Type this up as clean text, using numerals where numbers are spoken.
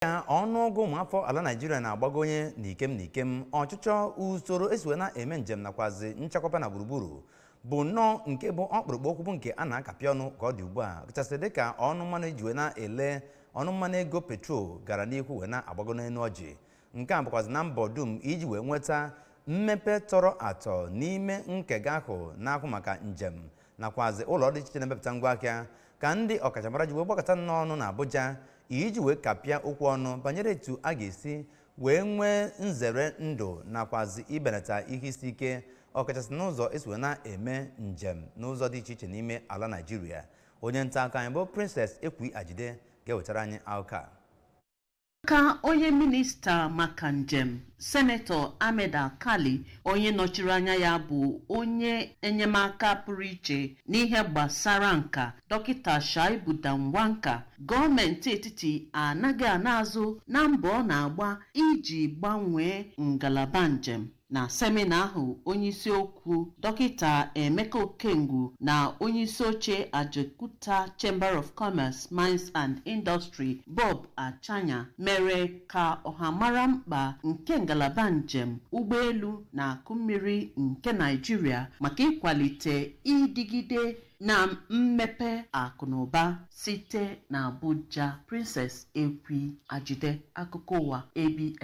ọnụọgụ ụmụafọ ala Naịjirịa na-agbagonye n'ikem ọchịchọ usoro esiwe na-eme njem nakwazi nchekwaba na gburugburu bụ nnọọ nke bụ ọkpụrụkpụ okwu nke a na-akapị ọnụ ka ọ dị ugbu a kachasị dịka ọnụ mmanụ ejiwe na-ele ọnụ mmanụ ego petrol gara n'ihu wee na-agbago n'elu ọjị. Nke a bụkwazi na mbọ dum iji wee nweta mmepe tọrọ atọ n'ime nkega ahụ na-ahụ maka njem nakwazi ụlọ dị iche na-emepụta ngwaahịa ka ndị ọkachamara ji wee gbakọta n'ọnụ na Abuja iji wee kapịa okwu ọnụ banyere etu a ga-esi wee nwee nzere ndụ nakwazi ibenata ihe isi ike ọkachasị n'ụzọ esi wee na-eme njem n'ụzọ dị iche iche n'ime ala Naịjirịa. Onye nta akụkọ anyị bụ Princess Ekwunwego ga-ewetara anyị akụkọ. Ka onye minista maka njem Senetọ Ahmed Alkali onye nọchiri anya ya bụ onye enyemaka pụrụ iche n'ihe gbasara nka Dọkịta Shaibu Danwanka, gọọmenti etiti anaghị anazụ na mbọ ọ na-agba iji gbanwee ngalaba njem. Na semina ahụ onyeisi okwu Dọkịta Emeka Okengwu na onyeisi oche Ajaokuta Chamber of Commerce, Mines and Industry Bob Achanya mere ka ọha mara mkpa nke ngalaba njem ụgbọelu na akụ mmiri nke Naịjirịa maka ịkwalite ịdịgide na mmepe akụ na ụba site na Abuja. Princess Ekwunwego, akụkọ ụwa ABS.